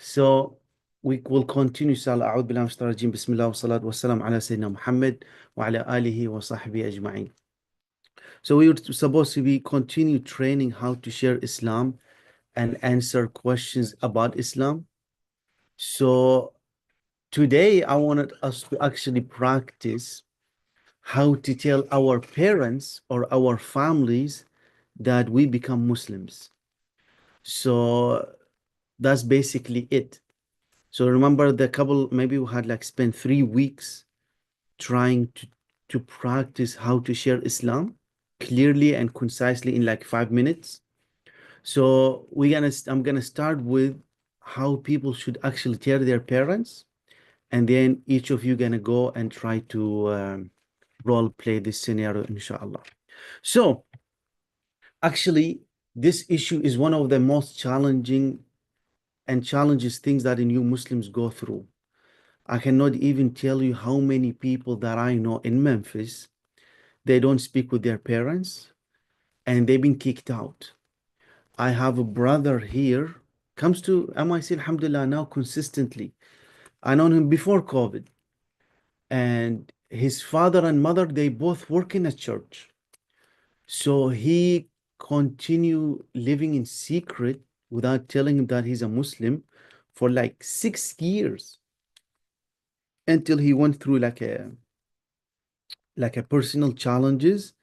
So we will continue. أعوذ بالله من الشيطان الرجيم. بسم الله والصلاة والسلام على سيدنا محمد وعلى آله وصحبه أجمعين. So we were supposed to be continue training how to share Islam and answer questions about Islam. So today I wanted us to actually practice how to tell our parents or our families that we become Muslims. So that's basically it. So remember the couple, maybe we had like spent 3 weeks trying to practice how to share Islam clearly and concisely in like 5 minutes. So I'm gonna start with how people should actually tell their parents, and then each of you gonna go and try to role play this scenario, inshallah. So actually, this issue is one of the most challenging and challenges things that the new Muslims go through. I cannot even tell you how many people that I know in Memphis, they don't speak with their parents and they've been kicked out. I have a brother here, comes to MIC, alhamdulillah, now consistently. I know him before COVID. And his father and mother, they both work in a church. So he continue living in secret without telling him that he's a Muslim for like 6 years until he went through like a personal challenges,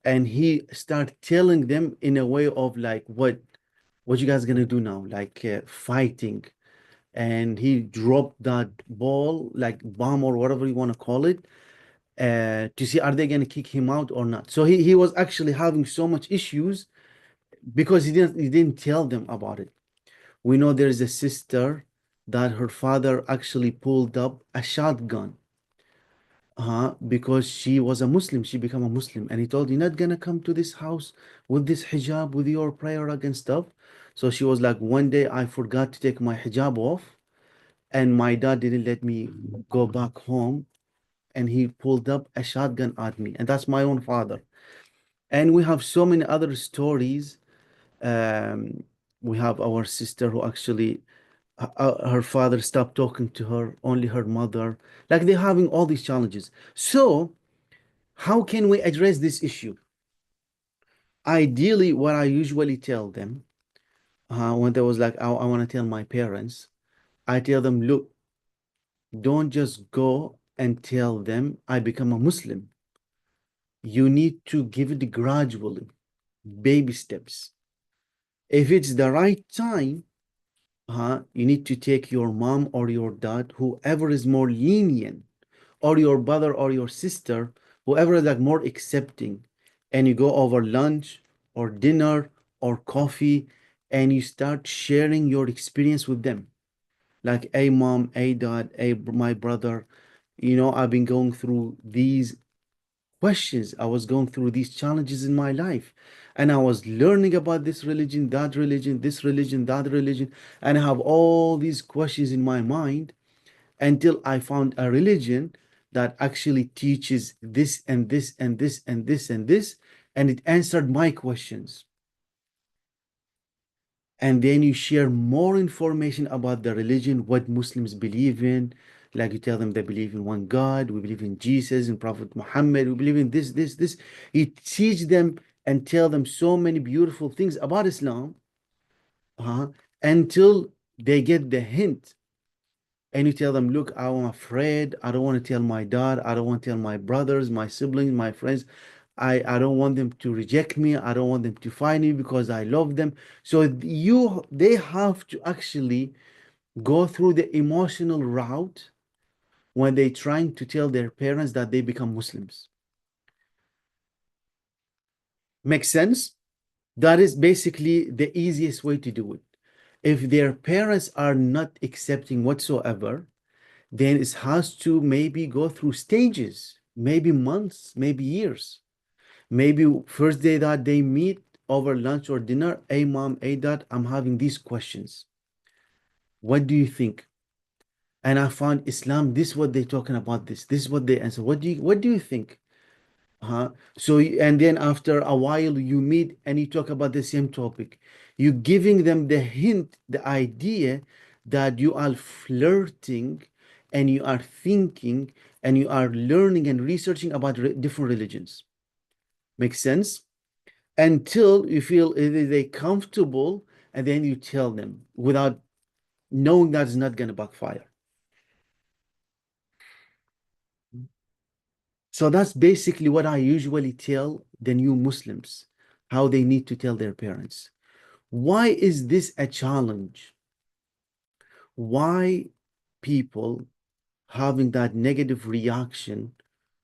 and he start telling them in a way of like what you guys gonna do now, like fighting. And he dropped that ball, like bomb or whatever you want to call it, to see are they gonna kick him out or not. So he was actually having so much issues because he didn't tell them about it. We know there's a sister that her father actually pulled up a shotgun, because she was a Muslim. She became a Muslim, and he told, "You're not gonna come to this house with this hijab, with your prayer rug and stuff." So she was like, "One day I forgot to take my hijab off, and my dad didn't let me go back home, and he pulled up a shotgun at me." And that's my own father. And we have so many other stories. Um, we have our sister who actually her father stopped talking to her, only her mother. Like they're having all these challenges. So how can we address this issue? Ideally, what I usually tell them, when they was like, I want to tell my parents, I tell them, look, don't just go and tell them I become a Muslim. You need to give it gradually, baby steps. If it's the right time, you need to take your mom or your dad, whoever is more lenient, or your brother or your sister, whoever is like more accepting, and you go over lunch or dinner or coffee, and you start sharing your experience with them. Like, hey mom, hey dad, hey my brother, I've been going through these questions. I was going through these challenges in my life. And I was learning about this religion, that religion, this religion, that religion. And I have all these questions in my mind until I found a religion that actually teaches this and this and this and this and this. And it answered my questions. And then you share more information about the religion, what Muslims believe in. Like you tell them they believe in one God, we believe in Jesus and Prophet Muhammad, we believe in this, this, this. You teach them and tell them so many beautiful things about Islam, until they get the hint. And you tell them, look, I'm afraid. I don't want to tell my dad. I don't want to tell my brothers, my siblings, my friends. I don't want them to reject me. I don't want them to find me because I love them. So they have to actually go through the emotional route when they're trying to tell their parents that they become Muslims. Make sense? That is basically the easiest way to do it. If their parents are not accepting whatsoever, then it has to maybe go through stages, maybe months, maybe years. Maybe first day that they meet over lunch or dinner, hey mom, hey dad, I'm having these questions. What do you think? And I found Islam, this is what they're talking about, this is what they answer. What do you think? So, and then after a while you meet and you talk about the same topic. You're giving them the hint, the idea that you are flirting and you are thinking and you are learning and researching about different religions. Makes sense? Until you feel they comfortable, and then you tell them without knowing that it's not going to backfire. So that's basically what I usually tell the new Muslims, how they need to tell their parents. Why is this a challenge? Why people having that negative reaction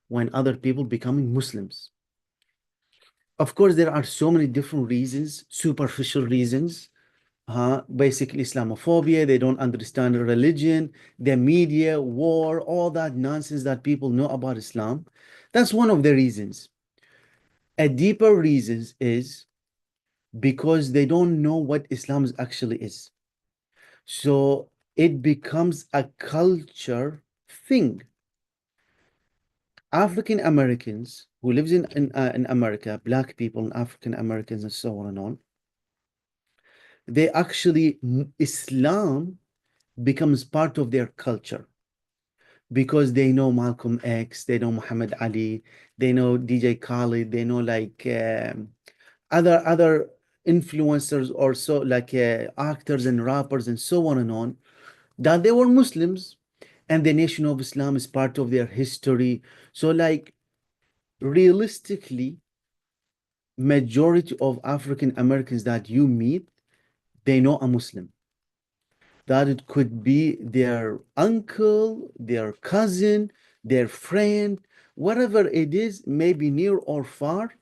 when other people becoming Muslims? Of course, there are so many different reasons, superficial reasons. Basically, Islamophobia, they don't understand the religion, the media, war, all that nonsense that people know about Islam. That's one of the reasons. A deeper reason is because they don't know what Islam actually is. So it becomes a culture thing. African Americans who lives in America, black people and African Americans and so on and on, they actually, Islam becomes part of their culture because they know Malcolm X, they know Muhammad Ali, they know DJ Khaled, they know like other influencers or so like actors and rappers and so on and on, that they were Muslims and the Nation of Islam is part of their history. So like realistically, majority of African Americans that you meet, they know a Muslim. That it could be their uncle, their cousin, their friend, whatever it is, maybe near or far,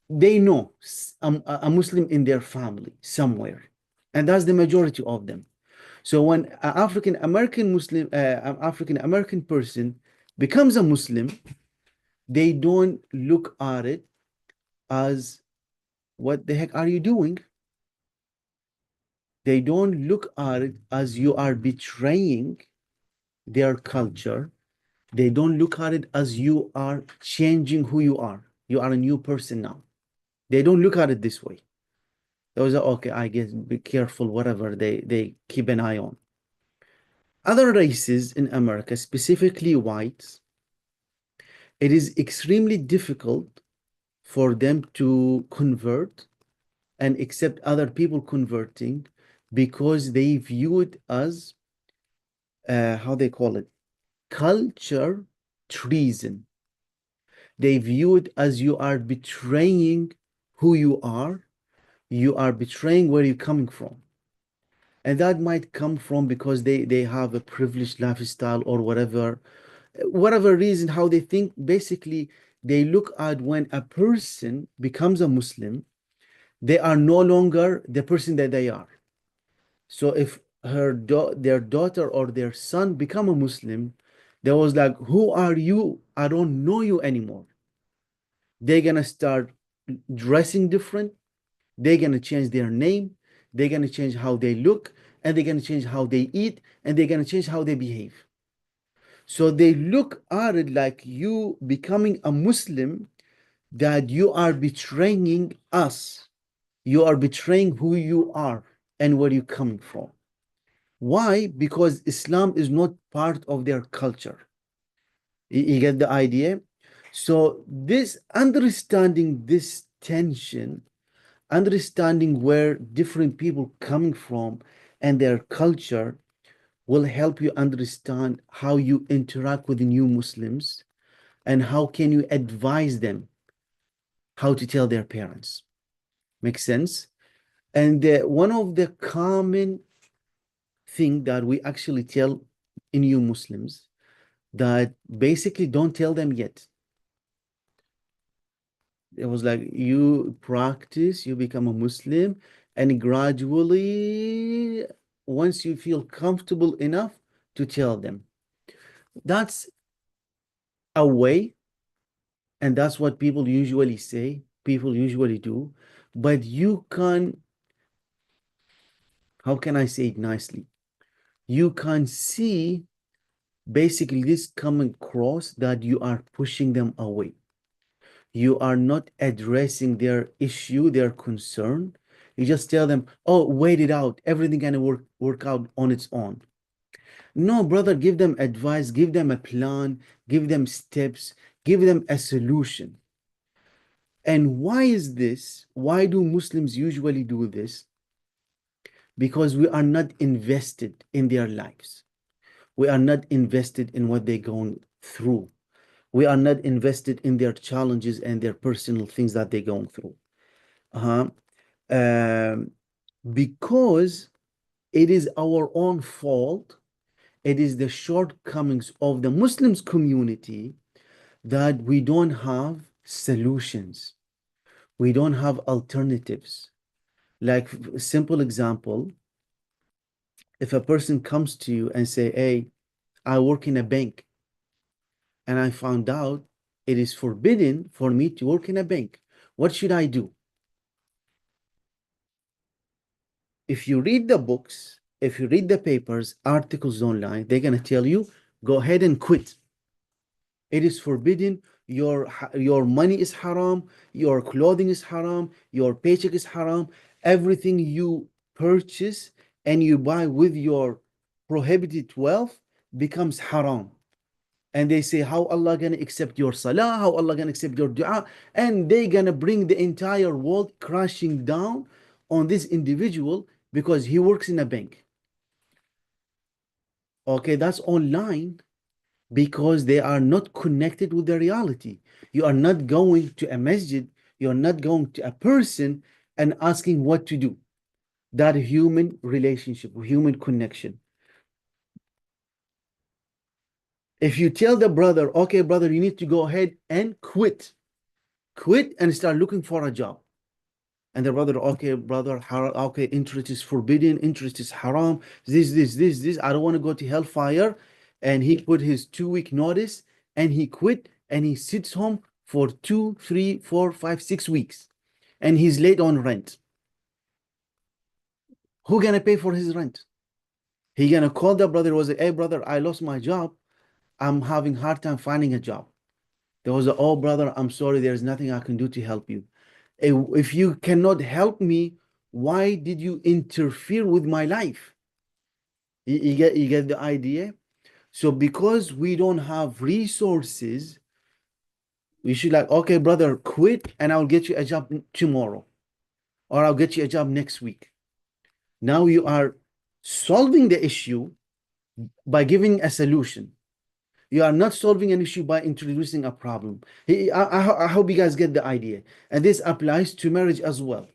they know a Muslim in their family somewhere. And that's the majority of them. So when an African American Muslim, an African American person becomes a Muslim, they don't look at it as what the heck are you doing? They don't look at it as you are betraying their culture. They don't look at it as you are changing who you are. You are a new person now. They don't look at it this way. Those are okay, I guess, be careful, whatever they keep an eye on. Other races in America, specifically whites, it is extremely difficult for them to convert and accept other people converting because they view it as, how they call it, culture treason. They view it as you are betraying who you are betraying where you're coming from. And that might come from because they have a privileged lifestyle or whatever reason, how they think. Basically, they look at when a person becomes a Muslim, they are no longer the person that they are. So if their daughter or their son become a Muslim, they was like, who are you? I don't know you anymore. They're gonna start dressing different. They're gonna change their name. They're gonna change how they look, and they're gonna change how they eat, and they're gonna change how they behave. So they look at it like you becoming a Muslim, that you are betraying us. You are betraying who you are and where you're coming from. Why? Because Islam is not part of their culture. You get the idea? So this understanding this tension, understanding where different people coming from and their culture will help you understand how you interact with the new Muslims and how can you advise them how to tell their parents. Make sense? And one of the common thing that we actually tell new Muslims that basically don't tell them yet. It was like you practice, you become a Muslim, and gradually, once you feel comfortable enough to tell them. That's a way, and that's what people usually say, people usually do. But you can, how can I say it nicely? You can see basically this coming across that you are pushing them away. You are not addressing their issue, their concern. You just tell them, oh, wait it out. Everything gonna work out on its own. No, brother, give them advice, give them a plan, give them steps, give them a solution. And why is this? Why do Muslims usually do this? Because we are not invested in their lives. We are not invested in what they're going through. We are not invested in their challenges and their personal things that they're going through. Uh-huh. Because it is our own fault, it is the shortcomings of the Muslims community that we don't have solutions. We don't have alternatives. Like a simple example, if a person comes to you and say, hey, I work in a bank and I found out it is forbidden for me to work in a bank. What should I do? If you read the books, if you read the papers, articles online, they're going to tell you, go ahead and quit. It is forbidden. Your money is haram. Your clothing is haram. Your paycheck is haram. Everything you purchase and you buy with your prohibited wealth becomes haram. And they say, how Allah gonna accept your salah? How Allah gonna accept your dua? And they gonna bring the entire world crashing down on this individual because he works in a bank. Okay, that's online because they are not connected with the reality. You are not going to a masjid, you're not going to a person and asking what to do. That human relationship, human connection. If you tell the brother, okay, brother, you need to go ahead and quit and start looking for a job. And the brother, okay, brother, okay, interest is forbidden, interest is haram, this. I don't want to go to hellfire. And he put his 2 week notice and he quit and he sits home for 2, 3, 4, 5, 6 weeks. And he's late on rent. Who gonna pay for his rent? He gonna call the brother, was like, hey brother, I lost my job. I'm having hard time finding a job. There was a, oh brother, I'm sorry, there's nothing I can do to help you. If you cannot help me, why did you interfere with my life? You get the idea? So because we don't have resources, we should like, okay, brother, quit and I'll get you a job tomorrow, or I'll get you a job next week. Now you are solving the issue by giving a solution. You are not solving an issue by introducing a problem. I hope you guys get the idea. And this applies to marriage as well.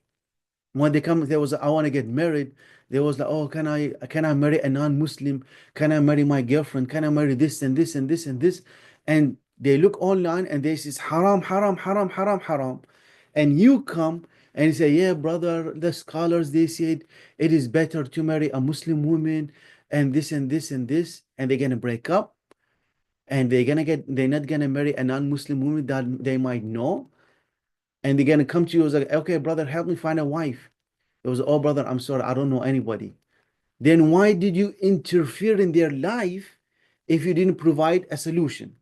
When they come, there was, I want to get married. There was like, oh, can I marry a non-Muslim? Can I marry my girlfriend? Can I marry this and this and this and this? And they look online and they say haram, haram, haram, haram, haram. And you come and you say, yeah, brother, the scholars, they said it is better to marry a Muslim woman and this and this and this. And they're going to break up. And they're not gonna marry a non-Muslim woman that they might know, and they're gonna come to you as like, okay, brother, help me find a wife. It was, oh brother, I'm sorry, I don't know anybody. Then why did you interfere in their life if you didn't provide a solution?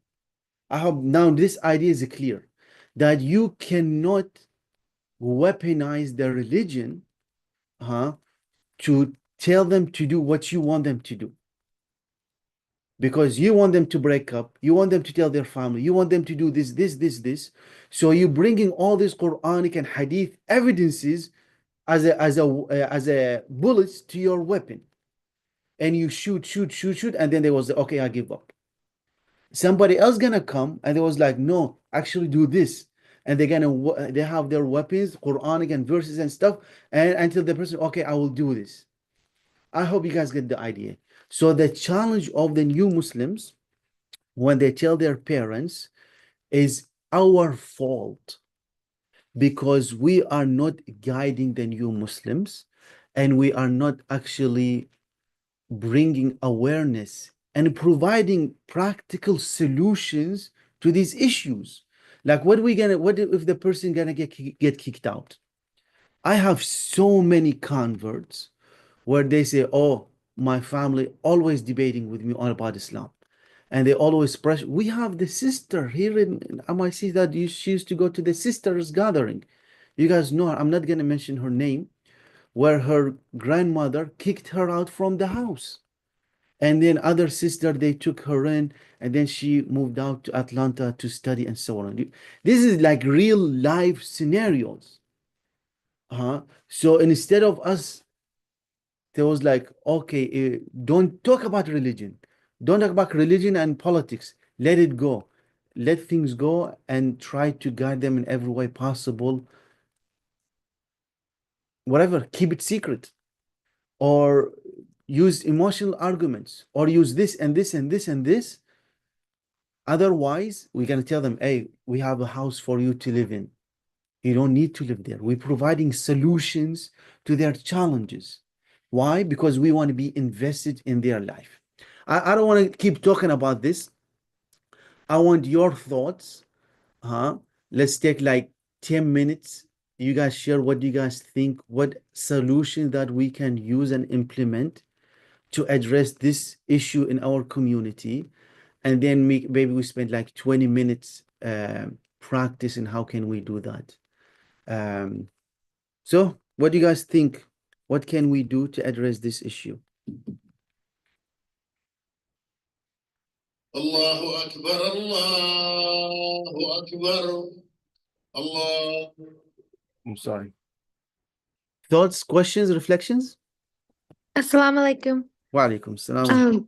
I hope now this idea is clear that you cannot weaponize their religion, to tell them to do what you want them to do. Because you want them to break up, you want them to tell their family, you want them to do this. So you're bringing all these Quranic and Hadith evidences as a bullets to your weapon, and you shoot, and then there was okay, I give up. Somebody else gonna come and they was like, no, actually do this, and they have their weapons, Quranic and verses and stuff, and until the person, okay, I will do this. I hope you guys get the idea. So the challenge of the new Muslims when they tell their parents is our fault because we are not guiding the new Muslims and we are not actually bringing awareness and providing practical solutions to these issues. Like what if the person gonna get kicked out? I have so many converts where they say, oh, my family always debating with me all about Islam. And they always pressure. We have the sister here in MIC that she used to go to the sisters gathering. You guys know her. I'm not going to mention her name, where her grandmother kicked her out from the house. And then other sister, they took her in, and then she moved out to Atlanta to study and so on. This is like real life scenarios. So instead of us, there was like, okay, don't talk about religion. Don't talk about religion and politics. Let it go. Let things go and try to guide them in every way possible. Whatever, keep it secret. Or use emotional arguments. Or use this and this and this and this. Otherwise, we're going to tell them, hey, we have a house for you to live in. You don't need to live there. We're providing solutions to their challenges. Why? Because we want to be invested in their life. I don't want to keep talking about this. I want your thoughts. Let's take like 10 minutes. You guys share what you guys think, what solution that we can use and implement to address this issue in our community. And then maybe we spend like 20 minutes practicing how can we do that. Um, so what do you guys think? What can we do to address this issue? الله أكبر الله أكبر الله. I'm sorry. Thoughts, questions, reflections? Assalamu alaikum. Wa alaikum salam.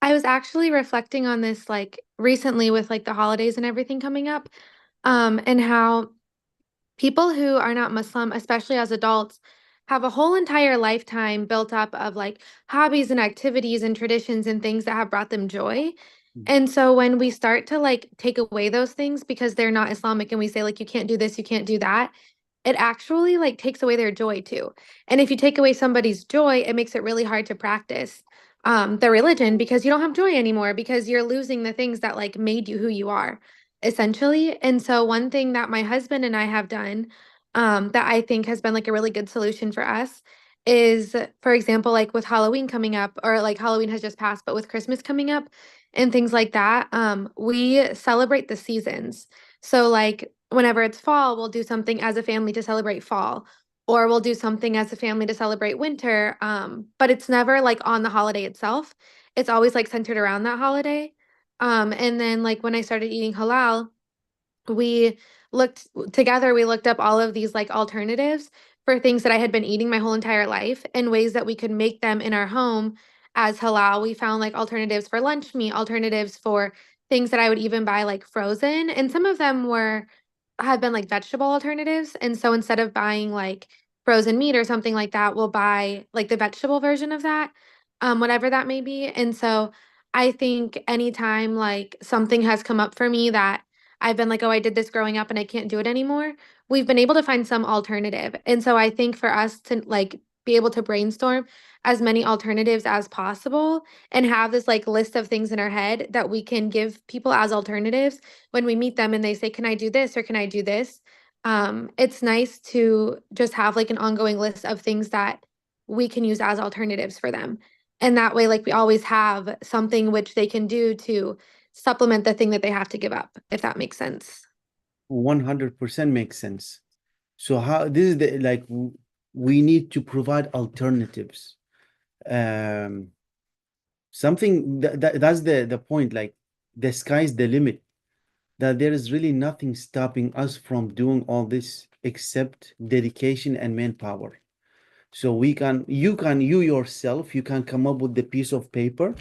I was actually reflecting on this like recently with like the holidays and everything coming up, and how people who are not Muslim, especially as adults, have a whole entire lifetime built up of like hobbies and activities and traditions and things that have brought them joy. And so when we start to like take away those things because they're not Islamic and we say like you can't do this, you can't do that, it actually like takes away their joy too. And if you take away somebody's joy, it makes it really hard to practice their religion because you don't have joy anymore because you're losing the things that like made you who you are essentially. And so one thing that my husband and I have done that I think has been like a really good solution for us is, for example, like with Halloween coming up, or like Halloween has just passed, but with Christmas coming up and things like that, we celebrate the seasons. So like whenever it's fall, we'll do something as a family to celebrate fall, or we'll do something as a family to celebrate winter. But it's never like on the holiday itself. It's always like centered around that holiday. And then like when I started eating halal, we we looked up all of these like alternatives for things that I had been eating my whole entire life and ways that we could make them in our home as halal. We found like alternatives for lunch meat, alternatives for things that I would even buy like frozen, and some of them were have been like vegetable alternatives. And so instead of buying like frozen meat or something like that, we'll buy like the vegetable version of that, whatever that may be. And so I think anytime like something has come up for me that I've been like, oh, I did this growing up and I can't do it anymore, we've been able to find some alternative. And so I think for us to like be able to brainstorm as many alternatives as possible and have this like list of things in our head that we can give people as alternatives when we meet them and they say, can I do this or can I do this? It's nice to just have like an ongoing list of things that we can use as alternatives for them. And that way, like we always have something which they can do to supplement the thing that they have to give up, if that makes sense. 100% makes sense. So how this is the like we need to provide alternatives. Something that's the point, like the sky's the limit, that there is really nothing stopping us from doing all this except dedication and manpower. So you yourself, you can come up with the piece of paper,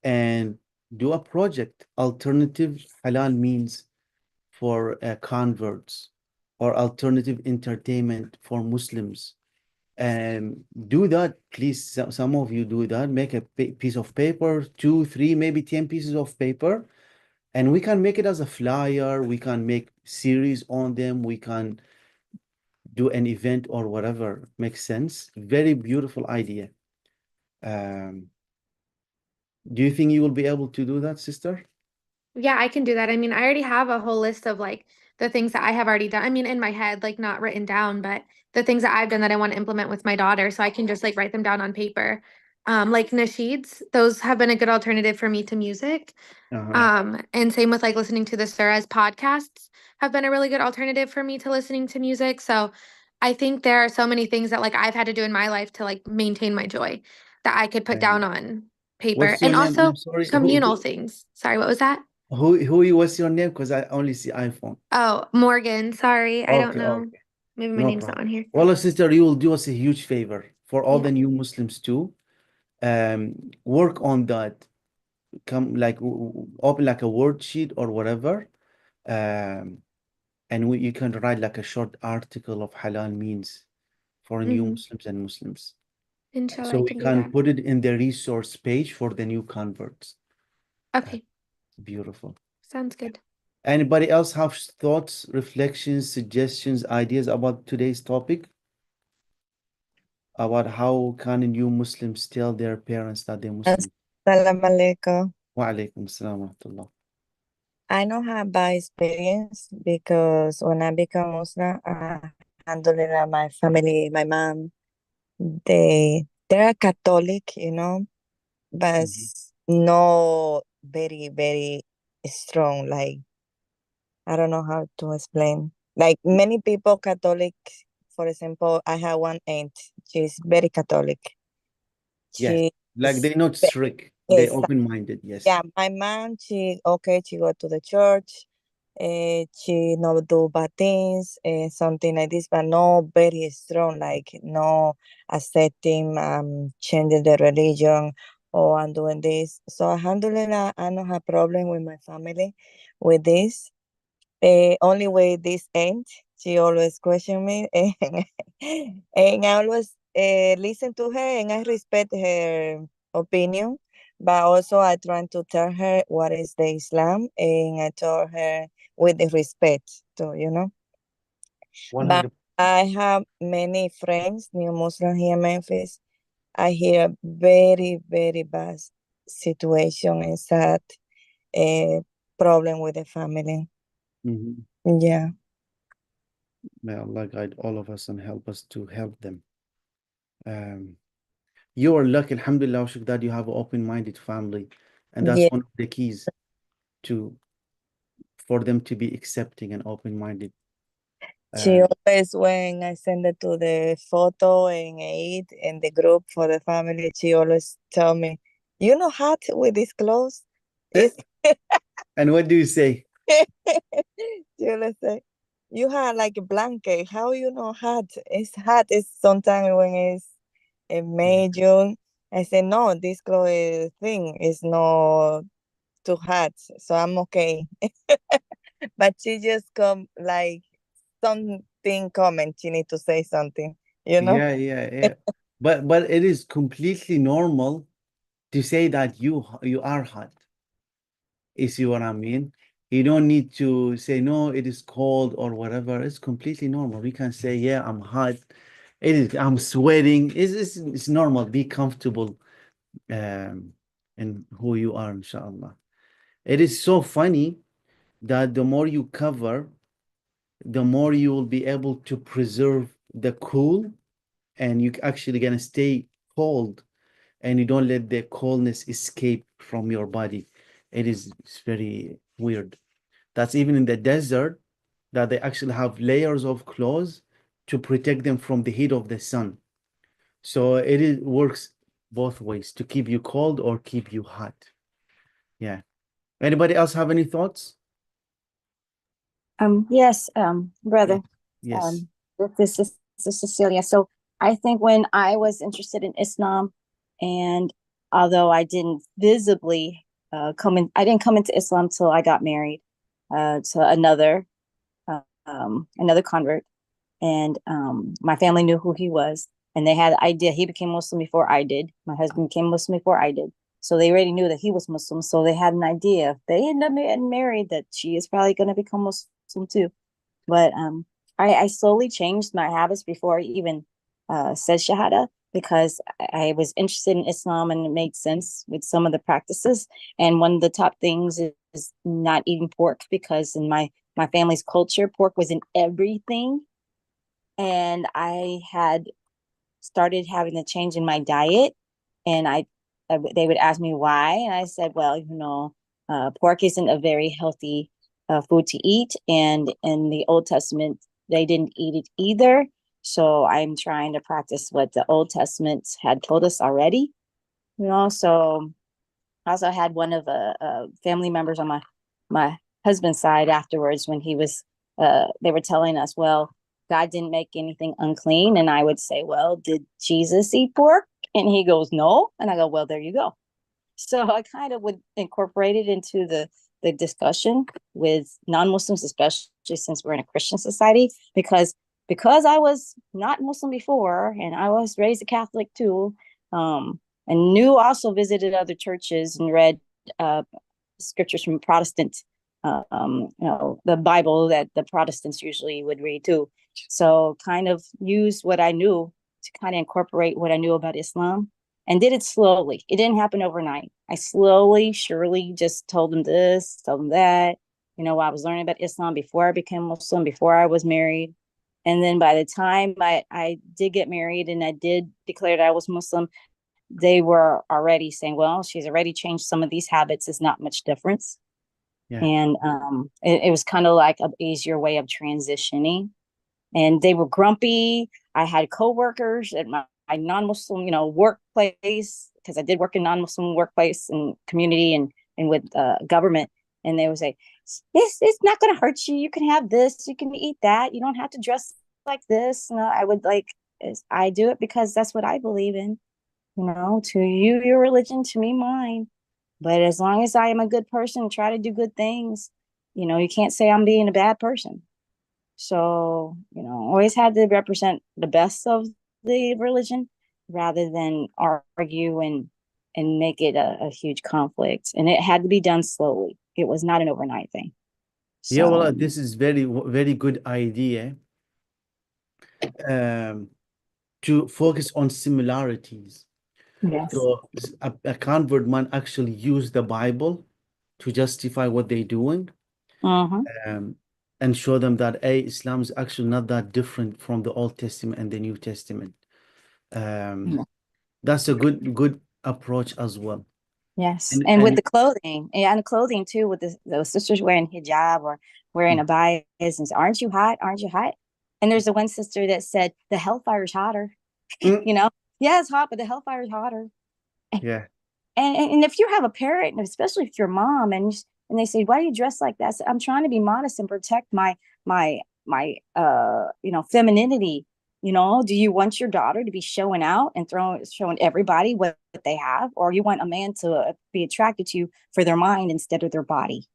and do a project, alternative halal means for converts, or alternative entertainment for Muslims. Do that, please. Some of you do that. Make a piece of paper, 2, 3, maybe 10 pieces of paper, and we can make it as a flyer. We can make series on them. We can do an event or whatever makes sense. Very beautiful idea. Do you think you will be able to do that, sister? Yeah, I can do that. I mean, I already have a whole list of like the things that I have already done. I mean, in my head, like not written down, but the things that I've done that I want to implement with my daughter. So I can just like write them down on paper. Like nasheeds, those have been a good alternative for me to music. And same with like listening to the Surahs podcasts have been a really good alternative for me to listening to music. So I think there are so many things that like I've had to do in my life to like maintain my joy that I could put down on paper. What's your And name? also I'm sorry. communal things. Sorry, what was that? What's your name? Because I only see iPhone. Oh, Morgan. Sorry, I don't Okay, know. okay. Maybe my No name's not problem. on here. Well, sister, you will do us a huge favor for all Yeah. the new Muslims too. Work on that. Come like open like a word sheet or whatever. And you can write like a short article of halal means for new Mhm. Muslims and Muslims. Inshallah, So I we can do can that. put it in the resource page for the new converts. Okay, Beautiful. sounds good. Anybody else have thoughts, reflections, suggestions, ideas about today's topic? About how can new Muslims tell their parents that they're Muslim? Assalamu alaikum. Wa alaikum assalam wa rahmatullah. I don't have bad experience because when I become Muslim, alhamdulillah, my family, my mom, they're Catholic, but no very, very strong. Like, I don't know how to explain. Like many people Catholic, for example, I have one aunt, she's very Catholic. Yes, She like they're not ve- strict, they're is open-minded, yes. Yeah, my mom, she go to the church, she no do bad things, something like this, but no very strong, like no accepting, changing the religion or I'm doing this. So alhamdulillah, I don't have problem with my family with this. Only way this end, she always question me, and I always listen to her and I respect her opinion. But also I try to tell her what is the Islam, and I told her with the respect too, 100. But I have many friends, new Muslim here in Memphis. I hear very, very bad situation and sad problem with the family. Mhm. Yeah. May Allah guide all of us and help us to help them. You are lucky, alhamdulillah, Shukr, that you have an open-minded family, and that's Yeah. one of the keys for them to be accepting and open-minded. She always, when I send it to the photo and aid in the group for the family, she always tell me, "You know hot with these clothes?" It's And what do you say? she always say, "You have like a blanket. How you know hot? It's hot. It's sometimes when it's in May, June." I say, "No, this clothes thing is not too hot, so I'm okay." But she just come like something comment. She need to say something, Yeah. But it is completely normal to say that you are hot. You see what I mean? You don't need to say no, it is cold or whatever. It's completely normal. We can say, yeah, I'm hot. I'm sweating. It's normal. Be comfortable in who you are, inshallah. It is so funny that the more you cover, the more you will be able to preserve the cool, and you actually gonna stay cold, and you don't let the coldness escape from your body. It's very weird. That's even in the desert, that they actually have layers of clothes to protect them from the heat of the sun. So works both ways, to keep you cold or keep you hot. Yeah. Anybody else have any thoughts? Yes, brother. Yes. This is Cecilia. So I think when I was interested in Islam, and although I didn't visibly I didn't come into Islam till I got married to another convert, and my family knew who he was, and they had the idea. He became Muslim before I did. My husband became Muslim before I did. So they already knew that he was Muslim. So they had an idea, if they end up getting married, that she is probably going to become Muslim too. But I slowly changed my habits before I even said Shahada, because I was interested in Islam and it made sense with some of the practices. And one of the top things is not eating pork, because in my family's culture, pork was in everything. And I had started having a change in my diet, and they would ask me why, and I said, well, pork isn't a very healthy food to eat, and in the Old Testament they didn't eat it either. So I'm trying to practice what the Old Testament had told us already, so I also had one of family members on my husband's side afterwards when they were telling us, well, God didn't make anything unclean. And I would say, well, did Jesus eat pork? And he goes, no. And I go, well, there you go. So I kind of would incorporate it into the discussion with non-Muslims, especially since we're in a Christian society, because I was not Muslim before and I was raised a Catholic too, and also visited other churches and read scriptures from Protestant, the Bible that the Protestants usually would read too. So kind of used what I knew to kind of incorporate what I knew about Islam, and did it slowly. It didn't happen overnight. I slowly, surely just told them this, told them that. I was learning about Islam before I became Muslim, before I was married. And then by the time I did get married and I did declare that I was Muslim, they were already saying, well, she's already changed some of these habits. It's not much difference. Yeah. And it was kind of like an easier way of transitioning. And they were grumpy. I had coworkers at my non-Muslim, workplace, because I did work in non-Muslim workplace and community and with government. And they would say, it's not going to hurt you. You can have this. You can eat that. You don't have to dress like this. I would I do it because that's what I believe in. To you, your religion, to me, mine. But as long as I am a good person, try to do good things, you can't say I'm being a bad person. So, always had to represent the best of the religion rather than argue and make it a huge conflict. And it had to be done slowly. It was not an overnight thing. Yeah, well, So, this is very, very good idea to focus on similarities. yes. So a convert man actually use the Bible to justify what they're doing, Mhm. and show them that Islam is actually not that different from the Old Testament and the New Testament. Yeah. That's a good approach as well. Yes. And And with the clothing, and the clothing too, with those sisters wearing hijab or wearing abayas and say, aren't you hot? Aren't you hot? And there's the one sister that said, the hellfire's hotter. Mm. Yeah, it's hot, but the hellfire's hotter. Yeah. And if you have a parent, and especially if you're mom, and they say, why do you dress like that? I said, I'm trying to be modest and protect my femininity. Do you want your daughter to be showing out and showing everybody what they have, or you want a man to be attracted to you for their mind instead of their body?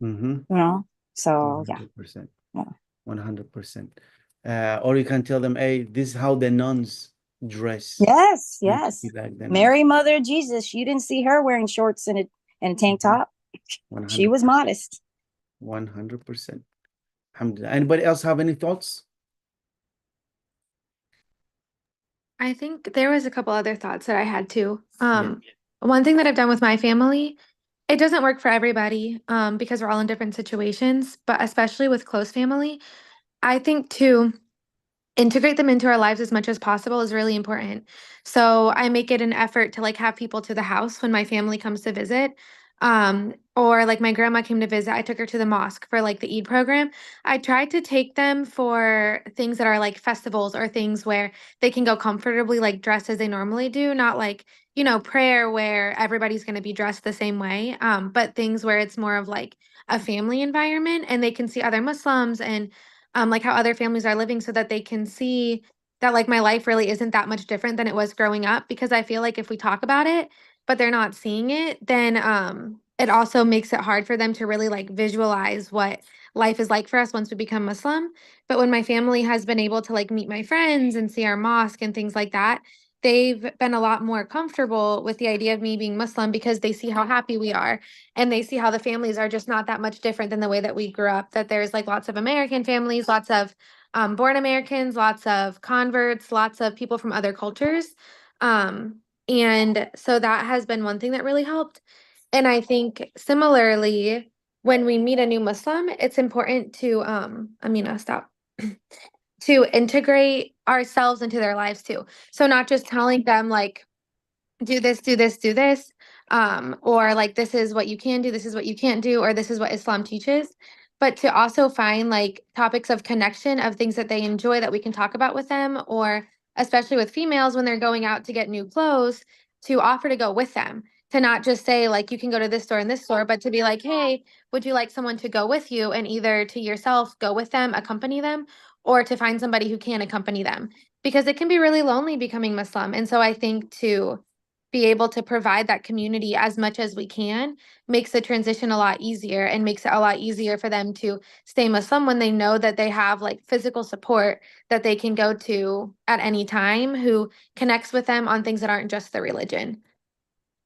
Mm-hmm. So yeah. 100%. Yeah. 100%. Or you can tell them, hey, this is how the nuns dress. Yes, Need to yes. be like the nuns. Mary, mother of Jesus, you didn't see her wearing shorts and a tank top. 100%. She was modest. 100%. Alhamdulillah. Anybody else have any thoughts? I think there was a couple other thoughts that I had too. Yeah. One thing that I've done with my family, it doesn't work for everybody, because we're all in different situations, but especially with close family, I think to integrate them into our lives as much as possible is really important. So I make it an effort to have people to the house when my family comes to visit. Or my grandma came to visit, I took her to the mosque for the Eid program. I tried to take them for things that are festivals or things where they can go comfortably dressed as they normally do, not prayer where everybody's going to be dressed the same way. But things where it's more of a family environment and they can see other Muslims and how other families are living so that they can see that my life really isn't that much different than it was growing up, because I feel like if we talk about it but they're not seeing it, then it also makes it hard for them to really visualize what life is like for us once we become Muslim. But when my family has been able to meet my friends and see our mosque and things like that, they've been a lot more comfortable with the idea of me being Muslim because they see how happy we are and they see how the families are just not that much different than the way that we grew up, that there's lots of American families, lots of born Americans, lots of converts, lots of people from other cultures. And so that has been one thing that really helped. And I think similarly, when we meet a new Muslim, it's important to Amina, stop. To integrate ourselves into their lives too. So not just telling them do this, do this, do this, or this is what you can do, this is what you can't do, or this is what Islam teaches, but to also find like topics of connection of things that they enjoy that we can talk about with them, or especially with females when they're going out to get new clothes, to offer to go with them, to not just say like you can go to this store and this store, but to be like, hey, would you like someone to go with you, and either to yourself go with them, accompany them, or to find somebody who can accompany them, because it can be really lonely becoming Muslim. And so I think to be able to provide that community as much as we can makes the transition a lot easier, and makes it a lot easier for them to stay Muslim when they know that they have like physical support that they can go to at any time, who connects with them on things that aren't just the religion.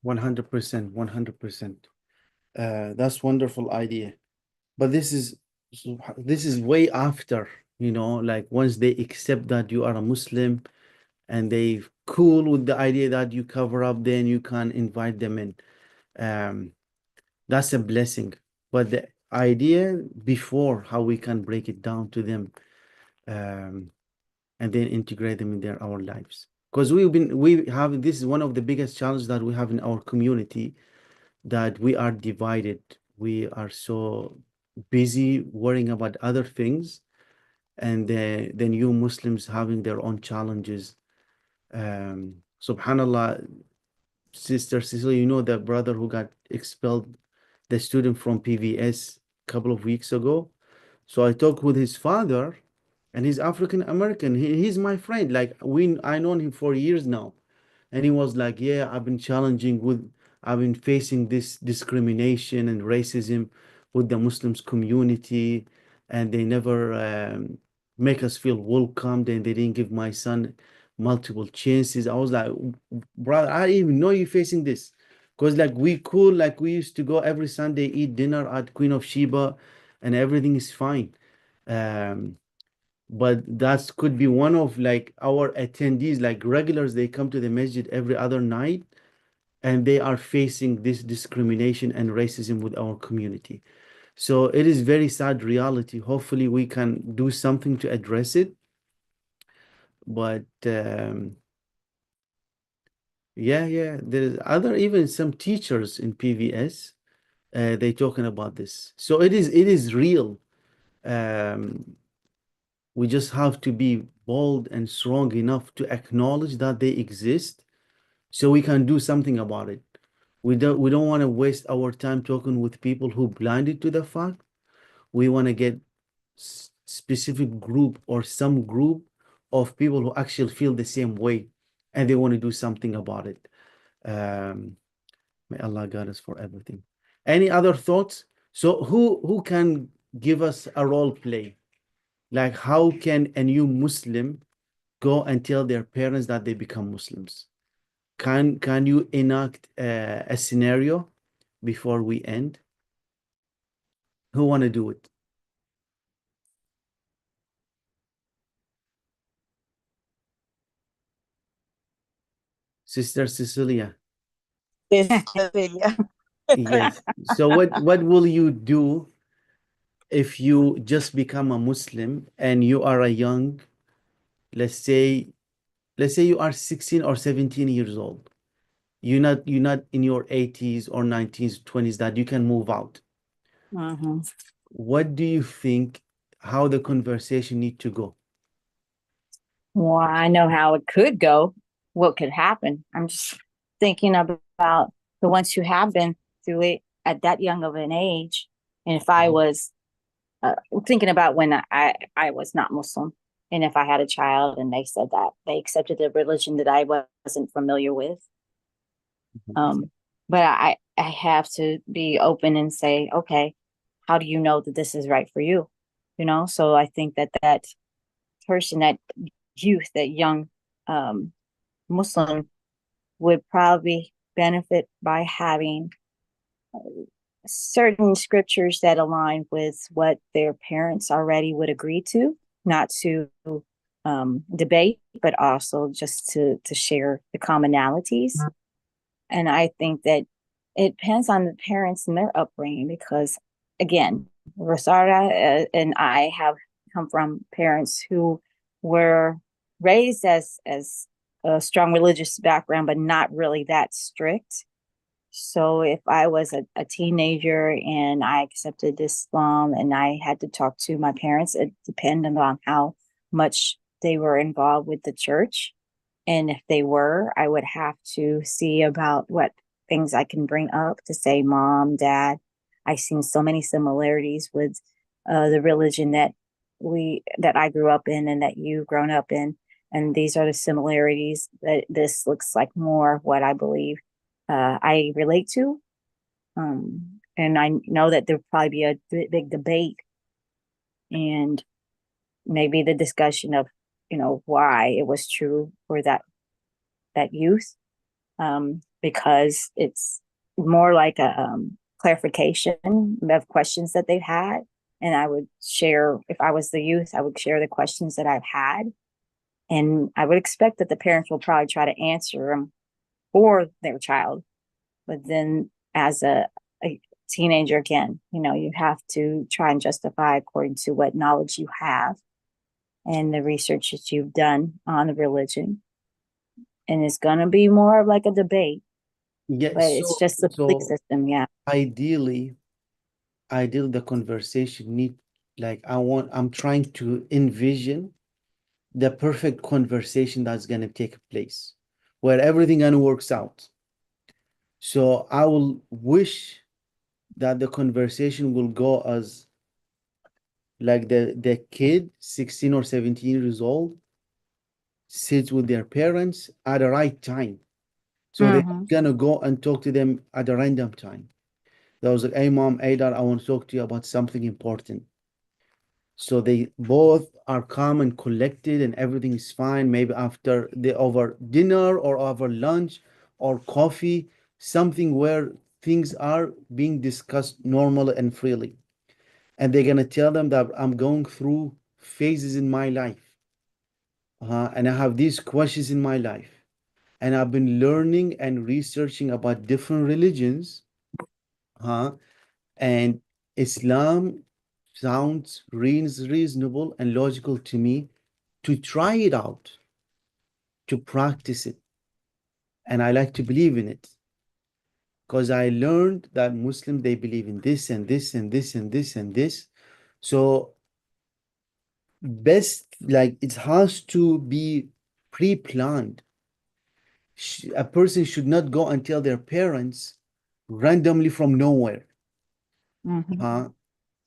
100%, 100%. That's wonderful idea. But this is way after, like once they accept that you are a Muslim and they cool with the idea that you cover up, then you can invite them in. That's a blessing. But the idea before, how we can break it down to them, and then integrate them in our lives. Because this is one of the biggest challenges that we have in our community, that we are divided. We are so busy worrying about other things, and then you Muslims having their own challenges. Subhanallah, Sister Cecilia, the brother who got expelled, the student from PVS a couple of weeks ago. So I talked with his father, and he's African American. He's my friend. Like I known him for years now. And he was like, yeah, I've been facing this discrimination and racism with the Muslims community, and they never make us feel welcomed, and they didn't give my son multiple chances. I was like, brother, I didn't even know you're facing this. Because like we used to go every Sunday, eat dinner at Queen of Sheba, and everything is fine. But that could be one of like our attendees, like regulars, they come to the masjid every other night, and they are facing this discrimination and racism with our community. So it is very sad reality. Hopefully we can do something to address it. But yeah, there's even some teachers in PVS, they talking about this. So it is real. We just have to be bold and strong enough to acknowledge that they exist, so we can do something about it. We don't want to waste our time talking with people who blinded to the fact. We want to get specific group or some group of people who actually feel the same way, and they want to do something about it. May Allah guide us for everything. Any other thoughts? So who can give us a role play? Like, how can a new Muslim go and tell their parents that they become Muslims? Can you enact a scenario before we end? Who want to do it? Sister Cecilia. This Cecilia. Yes. So what will you do if you just become a Muslim and you are a young, let's say you are 16 or 17 years old. You're not in your 80s or 90s, 20s that you can move out. Mm-hmm. What do you think, how the conversation need to go? Well, I know how it could go, what could happen. I'm just thinking about the ones who have been through it at that young of an age. And if I was thinking about when I was not Muslim, and if I had a child and they said that they accepted a religion that I wasn't familiar with. But I have to be open and say, okay, how do you know that this is right for you? So I think that person, that youth, that young Muslim would probably benefit by having certain scriptures that align with what their parents already would agree to, not to debate, but also just to share the commonalities. And I think that it depends on the parents and their upbringing, because again, Rosara and I have come from parents who were raised as a strong religious background, but not really that strict. So if I was a teenager and I accepted Islam and I had to talk to my parents, it depended on how much they were involved with the church. And if they were, I would have to see about what things I can bring up to say, Mom, Dad, I've seen so many similarities with the religion that I grew up in and that you've grown up in. And these are the similarities that this looks like more of what I believe I relate to. And I know that there'll probably be a big debate and maybe the discussion of, why it was true for that youth, because it's more like a clarification of questions that they've had. And I would share, if I was the youth, I would share the questions that I've had. And I would expect that the parents will probably try to answer them for their child. But then as a teenager, again, you have to try and justify according to what knowledge you have and the research that you've done on the religion. And it's going to be more of like a debate, Yeah, but it's just a belief system. Yeah. ideally the conversation need, like, I'm trying to envision the perfect conversation that's going to take place where everything gonna works out. So I will wish that the conversation will go as like the kid 16 or 17 years old sits with their parents at the right time. So they're Mhm. gonna go and talk to them at a random time. There was like, hey mom, hey dad, I want to talk to you about something important. So they both are calm and collected and everything is fine. Maybe after over dinner or over lunch or coffee, something where things are being discussed normally and freely. And they're gonna tell them that I'm going through phases in my life. And I have these questions in my life. And I've been learning and researching about different religions. And Islam sounds reasonable and logical to me to try it out, to practice it. And I like to believe in it because I learned that Muslims, they believe in this and this and this and this and this. So best, like, it has to be pre-planned. A person should not go and tell their parents randomly from nowhere. Mhm.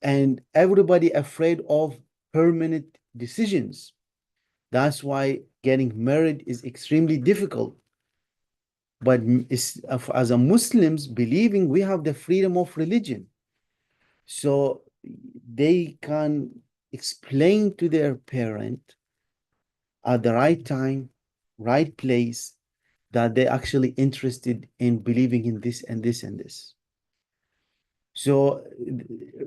And everybody afraid of permanent decisions. That's why getting married is extremely difficult. But as a Muslims, believing we have the freedom of religion. So they can explain to their parent at the right time, right place, that they're actually interested in believing in this and this and this. So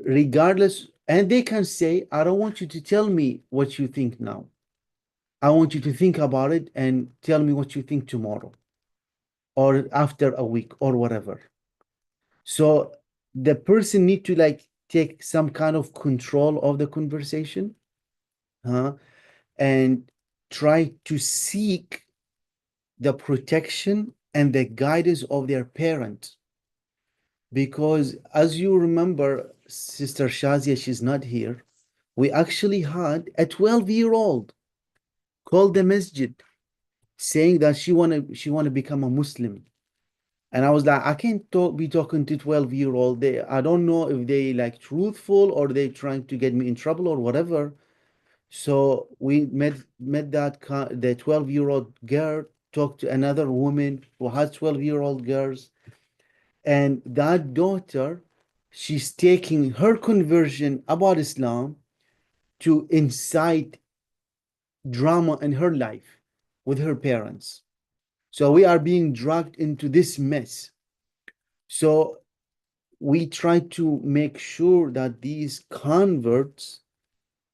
regardless, and they can say, I don't want you to tell me what you think now. I want you to think about it and tell me what you think tomorrow or after a week or whatever. So the person need to like take some kind of control of the conversation, and try to seek the protection and the guidance of their parent. Because as you remember, Sister Shazia, she's not here. We actually had a 12-year-old called the masjid saying that she wanna become a Muslim. And I was like, I can't be talking to 12-year-old. I don't know if they like truthful or they trying to get me in trouble or whatever. So we met the 12-year-old girl, talked to another woman who has 12-year-old girls. And that daughter, she's taking her conversion about Islam to incite drama in her life with her parents. So we are being dragged into this mess. So we try to make sure that these converts,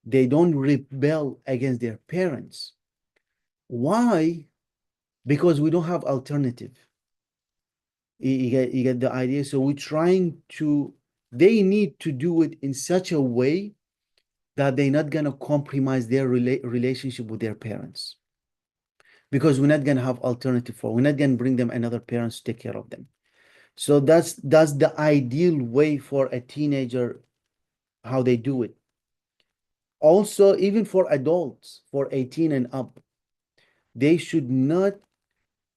they don't rebel against their parents. Why? Because we don't have alternative. You get the idea? So we're trying to, they need to do it in such a way that they're not gonna compromise their relationship with their parents. Because we're not gonna have alternative for, we're not gonna bring them another parents to take care of them. So that's the ideal way for a teenager, how they do it. Also, even for adults, for 18 and up, they should not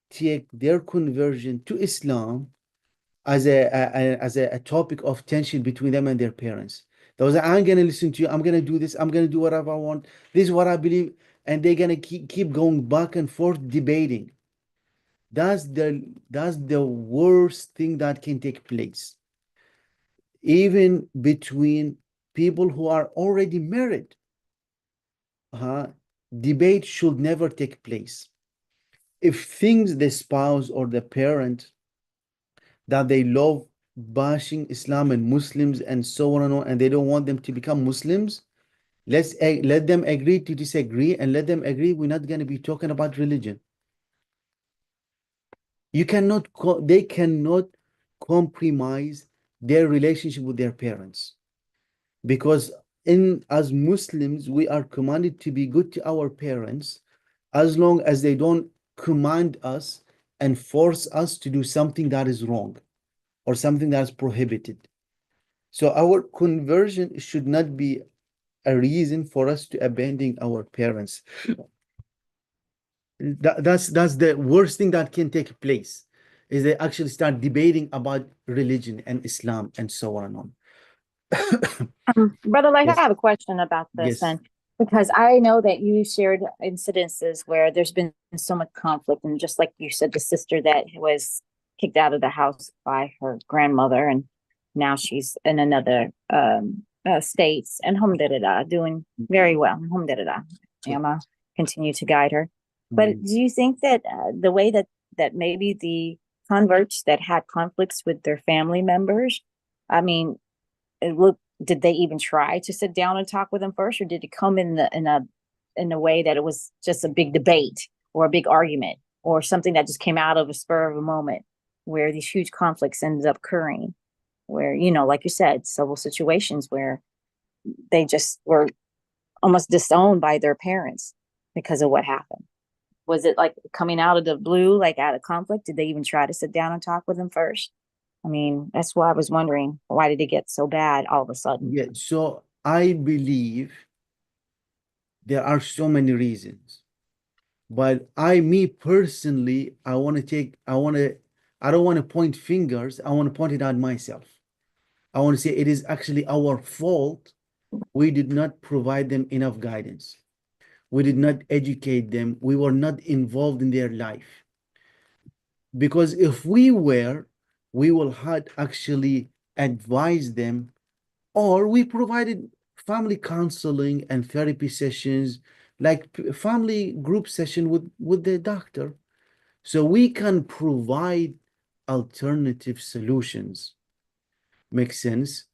take their conversion to Islam as a topic of tension between them and their parents. Those are, I'm gonna listen to you, I'm gonna do this, I'm gonna do whatever I want, this is what I believe, and they're gonna keep going back and forth debating. That's the worst thing that can take place. Even between people who are already married. Debate should never take place. If things the spouse or the parent that they love bashing Islam and Muslims and so on, and they don't want them to become Muslims, let them agree to disagree, and let them agree we're not going to be talking about religion. They cannot compromise their relationship with their parents, because as Muslims we are commanded to be good to our parents, as long as they don't command us and force us to do something that is wrong or something that is prohibited. So our conversion should not be a reason for us to abandon our parents. That's the worst thing that can take place, is they actually start debating about religion and Islam and so on and on. Brother Light, Yes. I have a question about this Yes. then, because I know that you shared incidences where there's been so much conflict, and just like you said, the sister that was kicked out of the house by her grandmother, and now she's in another states, and alhamdulillah, doing very well. Alhamdulillah. May continue to guide her. But do you think that the way that maybe the converts that had conflicts with their family members, I mean, did they even try to sit down and talk with them first, or did it come in a way that it was just a big debate or a big argument or something that just came out of a spur of a moment, where these huge conflicts ended up occurring, where, like you said, several situations where they just were almost disowned by their parents because of what happened? Was it like coming out of the blue, like out of conflict? Did they even try to sit down and talk with them first? I mean, that's why I was wondering, why did it get so bad all of a sudden? Yeah, so I believe there are so many reasons, but me personally, I don't want to point fingers. I want to point it at myself. I want to say it is actually our fault. We did not provide them enough guidance. We did not educate them. We were not involved in their life. Because if we were, we will had actually advised them, or we provided family counseling and therapy sessions, like family group session with the doctor. So we can provide alternative solutions. Makes sense?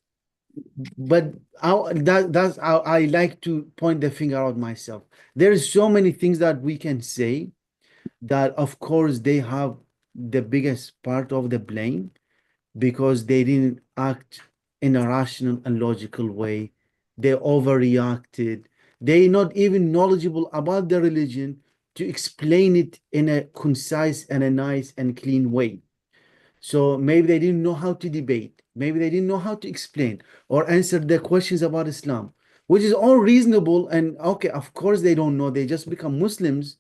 But that's how I like to point the finger out myself. There's so many things that we can say that, of course, they have the biggest part of the blame, because they didn't act in a rational and logical way. They overreacted. They're not even knowledgeable about the religion to explain it in a concise and a nice and clean way. So maybe they didn't know how to debate. Maybe they didn't know how to explain or answer the questions about Islam, which is all reasonable. And okay, of course they don't know. They just become Muslims.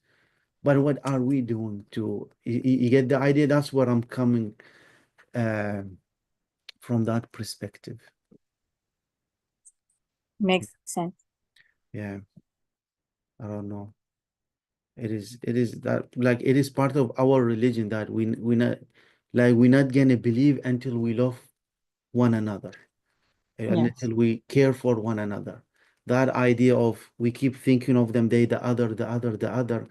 But what are we doing to, you get the idea? That's where I'm coming from that perspective. Makes sense. Yeah. I don't know. It is that, like, it is part of our religion that we're not gonna believe until we love one another, and Yes. until we care for one another. That idea of we keep thinking of them, they, the other,